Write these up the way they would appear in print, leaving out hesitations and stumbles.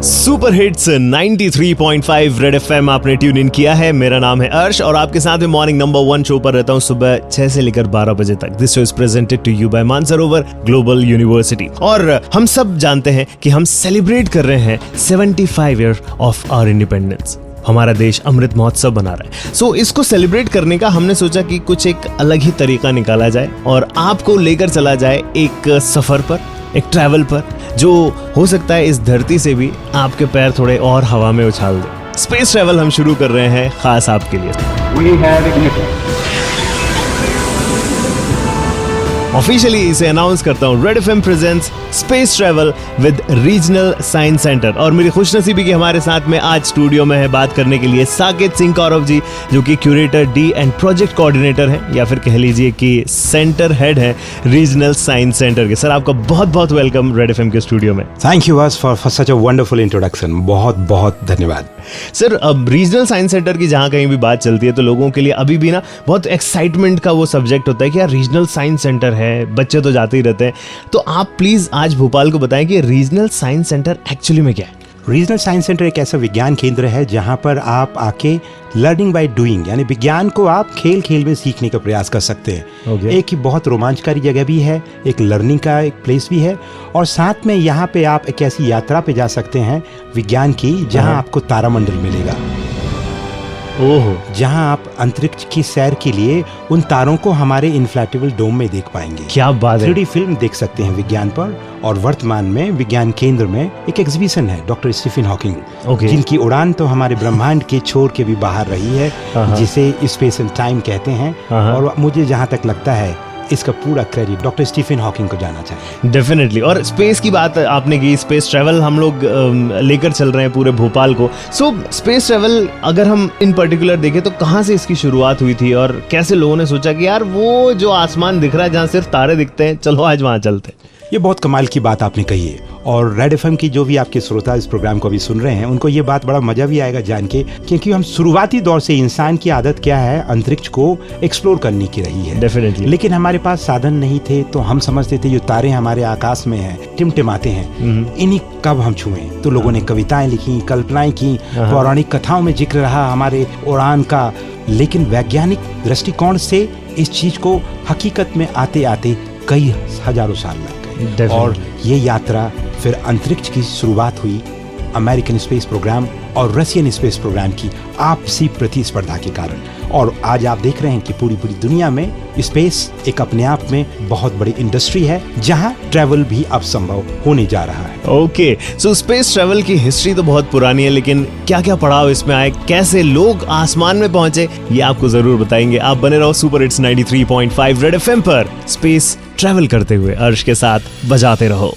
Super hits 93.5 red FM आपने tune in किया है। मेरा नाम है अर्श और आपके साथ में मॉर्निंग नंबर 1 शो पर रहता हूं सुबह 6 से लेकर 12 बजे तक। This show is presented to you by Mansarovar global university. और हम सब जानते हैं कि हम सेलिब्रेट कर रहे हैं 75 ईयर ऑफ आवर इंडिपेंडेंस। हमारा देश अमृत महोत्सव बना रहा है। सो इसको सेलिब्रेट करने का हमने सोचा कि कुछ एक अलग ही तरीका निकाला जाए और आपको लेकर चला जाए एक सफर पर, एक ट्रैवल पर, जो हो सकता है इस धरती से भी आपके पैर थोड़े और हवा में उछाल दे। स्पेस ट्रैवल हम शुरू कर रहे हैं खास आपके लिए। ऑफिशियली इसे अनाउंस करता हूं, red FM presents space travel with regional science centre. और मेरी खुशनसीबी कि हमारे साथ में आज स्टूडियो में है बात करने के लिए साकेत सिंह कौरव जी, जो कि curator D and project coordinator हैं, या फिर कह लीजिए कि सेंटर हेड है रीजनल साइंस सेंटर के। सर, आपका बहुत बहुत वेलकम रेड एफएम के स्टूडियो में। Thank you for such a wonderful introduction. बहुत बहुत धन्यवाद। सर, अब रीजनल साइंस सेंटर की जहां कहीं भी बात चलती है तो लोगों के लिए अभी भी ना बहुत एक्साइटमेंट का वो सब्जेक्ट होता है कि यार रीजनल साइंस सेंटर है, बच्चे तो जाते ही रहते हैं। तो आप प्लीज आज भोपाल को बताएं कि रीजनल साइंस सेंटर एक्चुअली में क्या है। रीजनल साइंस सेंटर एक ऐसा विज्ञान केंद्र है जहां पर आप आके लर्निंग बाय डूइंग, यानी विज्ञान को आप खेल खेल में सीखने का प्रयास कर सकते हैं। एक ही बहुत रोमांचकारी जगह भी है, एक लर्निंग का एक प्लेस भी है, और साथ में यहाँ पे आप एक ऐसी यात्रा पे जा सकते हैं विज्ञान की जहाँ आपको तारामंडल मिलेगा। ओहो। जहां आप अंतरिक्ष की सैर के लिए उन तारों को हमारे इन्फ्लेटेबल डोम में देख पाएंगे। क्या बात है। 3D फिल्म देख सकते हैं विज्ञान पर। और वर्तमान में विज्ञान केंद्र में एक एग्जीबिशन है डॉक्टर स्टीफन हॉकिंग, जिनकी उड़ान तो हमारे ब्रह्मांड के छोर के भी बाहर रही है, जिसे स्पेस एंड टाइम कहते हैं। और मुझे जहां तक लगता है इसका पूरा क्रेडिट डॉक्टर स्टीफन हॉकिंग को जाना चाहिए। डेफिनेटली। और स्पेस की बात आपने की, स्पेस ट्रैवल हम लोग लेकर चल रहे हैं पूरे भोपाल को। सो स्पेस ट्रैवल अगर हम इन पर्टिकुलर देखें तो कहाँ से इसकी शुरुआत हुई थी और कैसे लोगों ने सोचा कि यार वो जो आसमान दिख रहा है जहाँ सिर्फ तारे दिखते हैं, चलो आज वहाँ चलते हैं। ये बहुत कमाल की बात आपने कही है। और रेड एफएम की जो भी आपके श्रोता इस प्रोग्राम को अभी सुन रहे हैं, उनको ये बात बड़ा मजा भी आएगा जान के, क्योंकि हम शुरुआती दौर से इंसान की आदत क्या है, अंतरिक्ष को एक्सप्लोर करने की रही है। डेफिनेटली। लेकिन हमारे पास साधन नहीं थे, तो हम समझते थे जो तारे हमारे आकाश में हैं, टिमटिमाते हैं, इन्हीं कब हम छुएं। तो लोगों ने कविताएं लिखी, कल्पनाएं की, पौराणिक कथाओं में जिक्र रहा हमारे उड़ान का। लेकिन वैज्ञानिक दृष्टिकोण से इस चीज को हकीकत में आते आते कई हजारों साल लग गए। और ये यात्रा फिर अंतरिक्ष की शुरुआत हुई अमेरिकन स्पेस प्रोग्राम और रशियन स्पेस प्रोग्राम की आपसी प्रतिस्पर्धा के कारण। और आज आप देख रहे हैं कि पूरी दुनिया में स्पेस एक अपने आप में बहुत बड़ी इंडस्ट्री है, जहां ट्रैवल भी अब संभव होने जा रहा है। ओके, सो स्पेस ट्रैवल की हिस्ट्री तो बहुत पुरानी है, लेकिन क्या क्या पड़ाव इसमें आए, कैसे लोग आसमान में पहुंचे, ये आपको जरूर बताएंगे। आप बने रहो सुपर हिट्स 93.5 रेड एफएम पर। स्पेस ट्रैवल करते हुए अर्श के साथ बजाते रहो।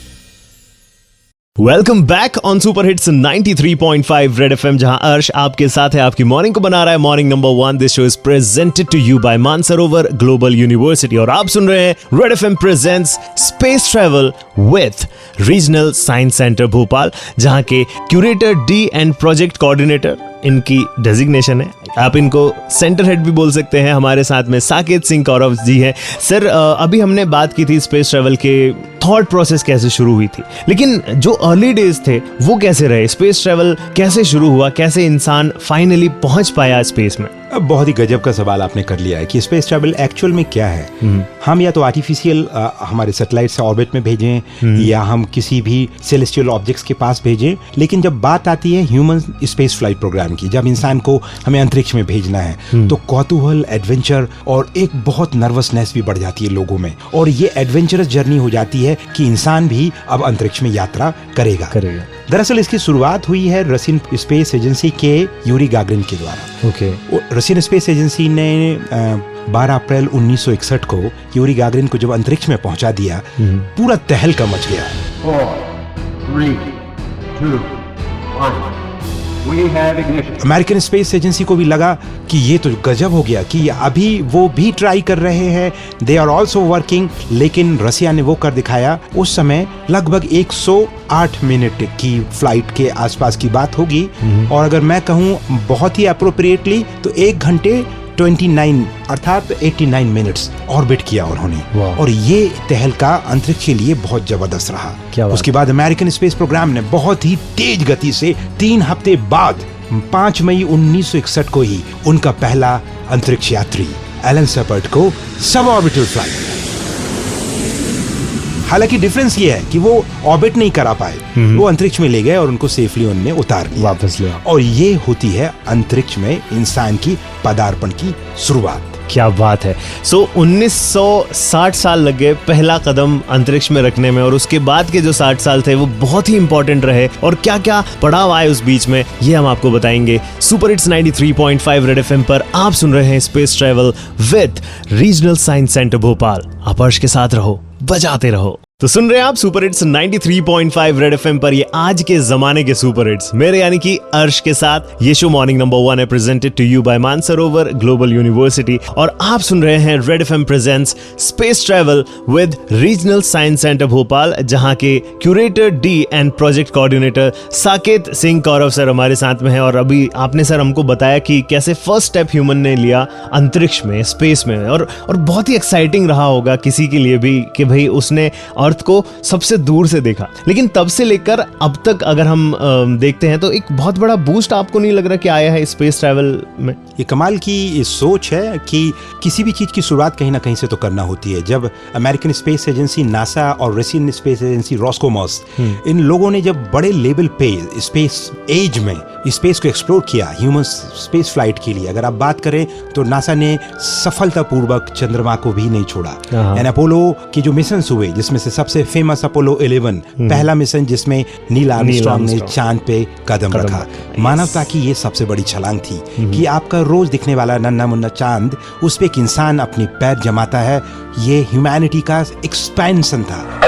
Welcome back on super hits 93.5 red FM, जहां अर्श आपके साथ है, आपकी मॉर्निंग को बना रहा है morning number 1। This show is presented to you by Mansarovar global university और आप सुन रहे हैं Red FM presents space travel with regional science centre Bhopal, जहां के curator D and project coordinator इनकी डेजिग्नेशन है। आप इनको सेंटर हेड भी बोल सकते हैं। हमारे साथ में साकेत सिंह कौरव जी हैं। सर, अभी हमने बात की थी स्पेस ट्रैवल के थॉट प्रोसेस कैसे शुरू हुई थी, लेकिन जो अर्ली डेज थे वो कैसे रहे? स्पेस ट्रैवल कैसे शुरू हुआ, कैसे इंसान फाइनली पहुंच पाया स्पेस में? अब बहुत ही गजब का सवाल आपने कर लिया है कि स्पेस ट्रैवल एक्चुअल में क्या है। हम या तो आर्टिफिशियल हमारे सैटेलाइट से ऑर्बिट में भेजें, या हम किसी भी सेलेस्टियल ऑब्जेक्ट्स के पास भेजें, लेकिन जब बात आती है ह्यूमन स्पेस फ्लाइट प्रोग्राम की, जब इंसान को हमें अंतरिक्ष में भेजना है, तो कौतूहल, एडवेंचर और एक बहुत नर्वसनेस भी बढ़ जाती है लोगों में। और ये एडवेंचरस जर्नी हो जाती है कि इंसान भी अब अंतरिक्ष में यात्रा करेगा। दरअसल इसकी शुरुआत हुई है रशियन स्पेस एजेंसी के यूरी गागरिन के द्वारा। रशियन स्पेस एजेंसी ने 12 अप्रैल 1961 को यूरी गागरिन को जब अंतरिक्ष में पहुंचा दिया, पूरा तहलका मच गया। 4, 3, 2, 1 अमेरिकन स्पेस एजेंसी को भी लगा कि ये तो गजब हो गया कि अभी वो भी ट्राई कर रहे हैं, दे आर ऑल्सो वर्किंग। लेकिन रसिया ने वो कर दिखाया। उस समय लगभग 108 मिनट की फ्लाइट के आसपास की बात होगी, और अगर मैं कहूँ बहुत ही अप्रोप्रिएटली तो 1 घंटे 29 अर्थात 89 मिनट्स ऑर्बिट किया उन्होंने। वाह। और ये तहलका अंतरिक्ष के लिए बहुत जबरदस्त रहा। क्या बात। उसके बाद अमेरिकन स्पेस प्रोग्राम ने बहुत ही तेज गति से 3 हफ्ते बाद 5 मई 1961 को ही उनका पहला अंतरिक्ष यात्री एलन शेपर्ड को सब ऑर्बिटल फ्लाइट। हालांकि डिफरेंस ये है कि वो ऑर्बिट नहीं करा पाए, वो अंतरिक्ष में ले गए और उनको सेफली उन्होंने उतार दिया, वापस ले। और ये होती है अंतरिक्ष में इंसान की पदार्पण की शुरुआत। क्या बात है। 1960 साल लग गए पहला कदम अंतरिक्ष में रखने में, और उसके बाद के जो 60 साल थे वो बहुत ही इंपॉर्टेंट रहे, और क्या क्या पड़ाव आए उस बीच में ये हम आपको बताएंगे। सुपर हिट्स 93.5 रेड एफएम पर आप सुन रहे हैं space travel with regional science centre Bhopal. आप अर्श के साथ रहो, बजाते रहो। तो सुन रहे हैं आप सुपर हिट्स 93.5 रेड एफएम पर, ये आज के जमाने के सुपर हिट्स, मेरे यानी कि अर्श के साथ। ये शो मॉर्निंग नंबर 1 है, presented to you by Mansarovar global university, और आप सुन रहे हैं Red FM presents space travel with regional science centre Bhopal, जहां के curator D and project coordinator Saket Singh Kaurav sir हमारे साथ में है। और अभी आपने सर हमको बताया कि कैसे फर्स्ट स्टेप ह्यूमन ने लिया अंतरिक्ष में, स्पेस में, और बहुत ही एक्साइटिंग रहा होगा किसी के लिए भी कि भाई उसने अर्थ को सबसे दूर से देखा। लेकिन तब से लेकर अब तक अगर हम देखते हैं तो एक बहुत बड़ा बूस्ट आपको नहीं लग रहा कि आया है स्पेस ट्रैवल में? ये कमाल की सोच है कि किसी भी चीज की शुरुआत कहीं ना कहीं से तो करना होती है। जब अमेरिकन स्पेस एजेंसी नासा और रशियन स्पेस एजेंसी रॉस्कोमॉस, इन लोगों ने जब बड़े लेवल पे स्पेस एज में स्पेस को एक्सप्लोर किया ह्यूमन स्पेस फ्लाइट के लिए, अगर आप बात करें तो नासा ने सफलतापूर्वक चंद्रमा को भी नहीं छोड़ा। एंड अपोलो के जो मिशन हुए, जिसमें से सबसे फेमस अपोलो 11 पहला मिशन, जिसमें नील आर्मस्ट्रांग ने चांद पे कदम रखा। मानवता की ये सबसे बड़ी छलांग थी कि आपका रोज दिखने वाला नन्हा मुन्ना चांद, उस पे एक इंसान अपने पैर जमाता है। ये ह्यूमैनिटी का एक्सपेंशन था।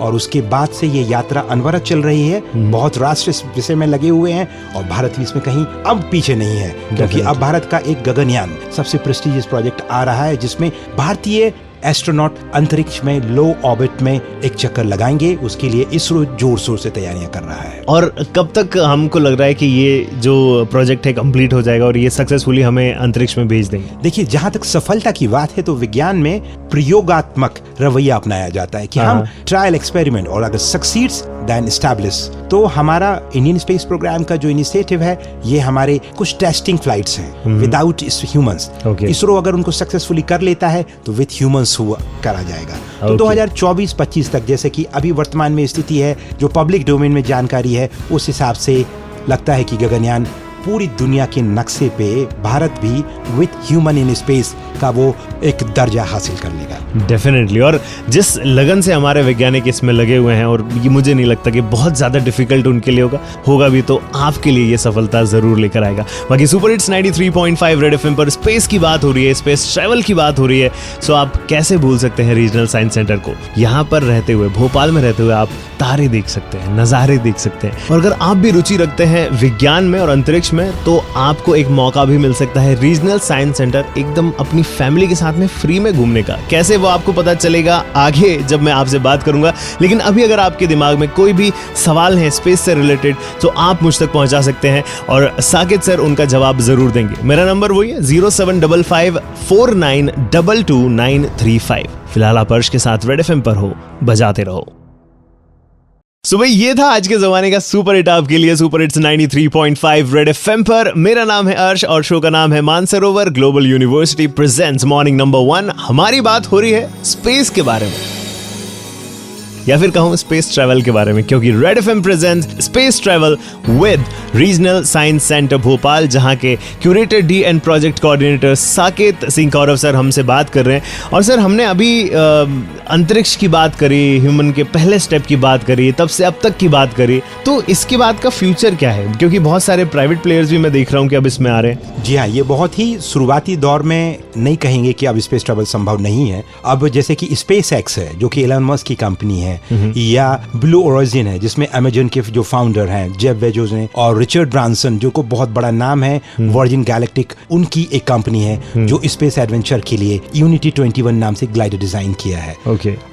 और उसके बाद से ये यात्रा अनवरत चल रही है। बहुत राष्ट्र इस विषय में लगे हुए हैं और भारत भी इसमें कहीं अब पीछे नहीं है, क्योंकि अब भारत का एक गगनयान सबसे प्रेस्टिजियस प्रोजेक्ट आ रहा है, जिसमें भारतीय एस्ट्रोनॉट अंतरिक्ष में लो ऑर्बिट में एक चक्कर लगाएंगे। उसके लिए इसरो जोर शोर से तैयारियां कर रहा है। और कब तक हमको लग रहा है कि ये जो प्रोजेक्ट है कंप्लीट हो जाएगा और ये सक्सेसफुली हमें अंतरिक्ष में भेज देंगे? देखिए, जहां तक सफलता की बात है तो विज्ञान में प्रयोगात्मक रवैया अपनाया जाता है कि हम ट्रायल एक्सपेरिमेंट, और अगर सक्सीड्स देन एस्टैब्लिश। तो हमारा इंडियन स्पेस प्रोग्राम का जो इनिशिएटिव है, ये हमारे कुछ टेस्टिंग फ्लाइट्स हैं विदाउट ह्यूमंस। इसरो अगर उनको सक्सेसफुली कर लेता है तो विद ह्यूमंस हुआ करा जाएगा। तो 2024-25 तक, जैसे कि अभी वर्तमान में स्थिति है, जो पब्लिक डोमेन में जानकारी है, उस हिसाब से लगता है कि गगनयान पूरी दुनिया के नक्शे पे भारत भी विथ ह्यूमन इन स्पेस का वो एक दर्जा हासिल कर लेगा। डेफिनेटली। और जिस लगन से हमारे वैज्ञानिक इसमें लगे हुए हैं, और ये मुझे नहीं लगता कि बहुत ज्यादा डिफिकल्ट उनके लिए होगा भी, तो आपके लिए ये सफलता जरूर लेकर आएगा। बाकी सुपर हिट्स 93.5 रेड एफएम पर स्पेस की बात हो रही है, स्पेस ट्रैवल की बात हो रही है, सो आप कैसे भूल सकते हैं रीजनल साइंस सेंटर को। यहाँ पर रहते हुए, भोपाल में रहते हुए आप तारे देख सकते हैं, नज़ारे देख सकते हैं। और अगर आप भी रुचि रखते हैं विज्ञान में और अंतरिक्ष में, तो आपको एक मौका भी मिल सकता है रीजनल साइंस सेंटर एकदम अपनी फैमिली के साथ में फ्री में घूमने का। कैसे, वो आपको पता चलेगा आगे जब मैं आपसे बात करूंगा। लेकिन अभी अगर आपके दिमाग में कोई भी सवाल है स्पेस से रिलेटेड, तो आप मुझ तक पहुंचा सकते हैं और साकेत सर उनका जवाब जरूर देंगे। मेरा नंबर वही है 075549222935। फिलहाल आप अर्श के साथ रेड एफएम पर हो, बजाते रहो। सो भाई, ये था आज के जमाने का सुपर हिट आपके लिए, सुपर हिट्स 93.5 रेड एफएम पर। मेरा नाम है अर्श और शो का नाम है Mansarovar global university presents morning number 1। हमारी बात हो रही है स्पेस के बारे में, या फिर कहूं स्पेस ट्रैवल के बारे में, क्योंकि Red FM presents space travel with regional science centre Bhopal, जहां के curator D and project coordinator Saket Singh Kaurav sir हमसे बात कर रहे हैं। और सर, हमने अभी अंतरिक्ष की बात करी, ह्यूमन के पहले स्टेप की बात करी, तब से अब तक की बात करी, तो इसके बाद का फ्यूचर क्या है? क्योंकि बहुत सारे प्राइवेट प्लेयर्स भी मैं देख रहा हूं कि अब इसमें आ रहे हैं। जी हाँ, ये बहुत ही शुरुआती दौर में नहीं कहेंगे कि अब स्पेस ट्रैवल संभव नहीं है। अब जैसे कि स्पेस एक्स है, जो कि एलन मस्क की कंपनी है, हैं, या ब्लू ओरिजिन है जिसमें अमेजन के जो फाउंडर हैं जेफ बेजोस ने, और रिचर्ड ब्रांसन जो को बहुत बड़ा नाम है, वर्जिन गैलेक्टिक, उनकी एक कंपनी है जो स्पेस एडवेंचर के लिए यूनिटी 21 नाम से ग्लाइडर डिजाइन किया है।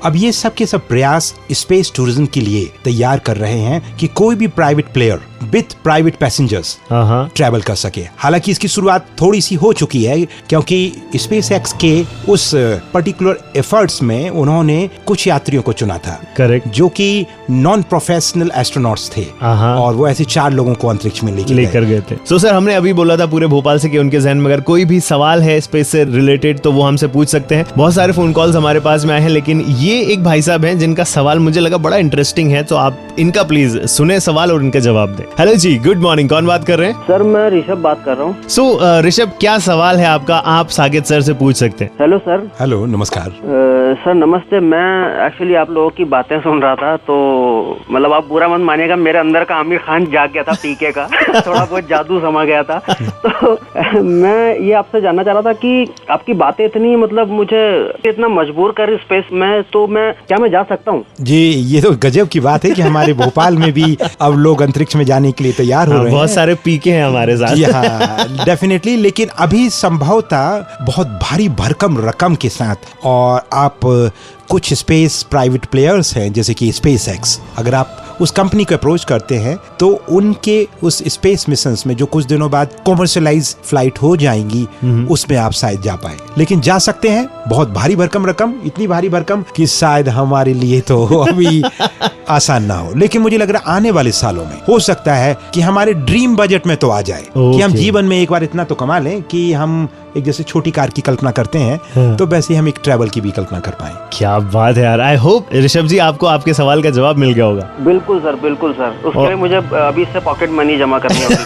अब ये सब के सब प्रयास स्पेस टूरिज्म के लिए तैयार कर रहे हैं कि कोई भी private player with private passengers travel कर सके। हालांकि इसकी शुरुआत थोड़ी सी हो चुकी है क्योंकि स्पेस एक्स के उस पर्टिकुलर एफर्ट्स में उन्होंने कुछ यात्रियों को चुना था, करेक्ट, जो कि नॉन प्रोफेशनल एस्ट्रोनॉट्स थे और वो ऐसे 4 लोगों को अंतरिक्ष में लेकर गए थे। सो सर, हमने अभी बोला था पूरे भोपाल से कि उनके जहन में अगर कोई भी सवाल है स्पेस से रिलेटेड तो वो हमसे पूछ सकते हैं। बहुत सारे फोन कॉल्स हमारे पास में आए हैं, लेकिन ये एक भाई साहब हैं जिनका सवाल मुझे लगा बड़ा इंटरेस्टिंग है, तो आप इनका प्लीज सुने सवाल और इनका जवाब दें। हेलो जी, गुड मॉर्निंग, कौन बात कर रहे हैं? सर मैं ऋषभ बात कर रहा हूँ। सो ऋषभ, क्या सवाल है आपका? आप सागित सर से पूछ सकते हैं। Hello sir. हेलो, नमस्कार सर नमस्ते। मैं एक्चुअली आप लोगों की बातें सुन रहा था, तो मतलब आप बुरा मत मानिएगा, मेरे अंदर का आमिर खान जाग गया था पीके का थोड़ा बहुत जादू समा गया था। तो मैं ये आपसे जानना चाह रहा था कि आपकी बातें इतनी मतलब मुझे इतना मजबूर कर स्पेस में, तो मैं जा सकता हूँ? जी, ये तो गजब की बात है कि हमारे भोपाल में भी अब लोग अंतरिक्ष में जाने के लिए तैयार हो रहे हैं। बहुत सारे पीके हैं हमारे साथ। हाँ, डेफिनेटली, लेकिन अभी संभवतः बहुत भारी भरकम रकम के साथ, और आप कुछ स्पेस प्राइवेट प्लेयर्स हैं जैसे कि स्पेस एक्स, अगर आप उस कंपनी को अप्रोच करते हैं तो उनके उस स्पेस मिशंस में जो कुछ दिनों बाद कॉमर्शियलाइज फ्लाइट हो जाएंगी उसमें आप शायद जा पाए, लेकिन जा सकते हैं। बहुत भारी भरकम रकम, इतनी भारी भरकम कि शायद हमारे लिए तो अभी आसान ना हो, लेकिन मुझे लग रहा है आने वाले सालों में हो सकता है कि हमारे ड्रीम बजट में तो आ जाए कि हम जीवन में एक बार इतना तो कमा लें कि हम एक जैसे छोटी कार की कल्पना करते हैं तो वैसे हम एक ट्रैवल की भी कल्पना कर पाए। क्या बात है यार। आई होप ऋषभ जी आपको आपके सवाल का जवाब मिल गया होगा। बिल्कुल सर, बिल्कुल सर। उसके लिए मुझे अभी से पॉकेट मनी जमा करनी होगी।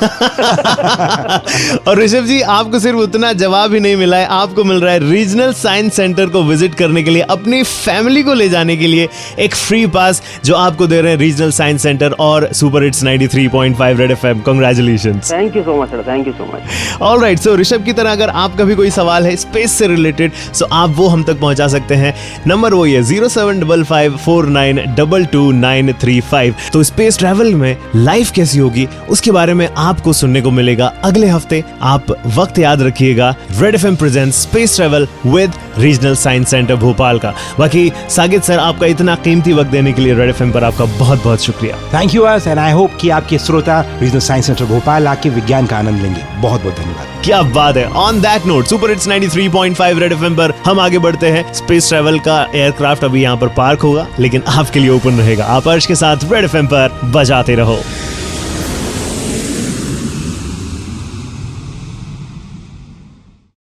और ऋषभ जी, आपको सिर्फ उतना जवाब ही नहीं मिला है, आपको मिल रहा है रीजनल साइंस सेंटर को विजिट करने के लिए, अपनी फैमिली को ले जाने के लिए एक फ्री पास जो आपको दे रहे हैं रीजनल साइंस सेंटर और super hits 93.5 red FM. Congratulations. Thank you so much sir, thank you so much. Alright, so Rishabh की तरह अगर आपका भी कोई सवाल है स्पेस से रिलेटेड, सो आप वो हम तक पहुंचा सकते हैं। नंबर वही है 0755492295। तो स्पेस ट्रैवल में लाइफ कैसी होगी उसके बारे में आपको सुनने को मिलेगा अगले हफ्ते। आप वक्त याद रखिएगा, red FM presents space travel with regional science centre Bhopal का। बाकी सागित सर, आपका इतना कीमती वक्त देने के लिए रेड एफएम पर आपका बहुत बहुत शुक्रिया। Thank you and I hope कि आपके श्रोता रीजनल साइंस सेंटर भोपाल आके विज्ञान का आनंद लेंगे। बहुत बहुत धन्यवाद। क्या बात है। On that note, super hits 93.5 red FM पर हम आगे बढ़ते हैं। स्पेस ट्रैवल का एयरक्राफ्ट अभी यहाँ पर पार्क होगा, लेकिन आपके लिए ओपन रहेगा। आप अर्श के साथ रेड एफएम पर बजाते रहो।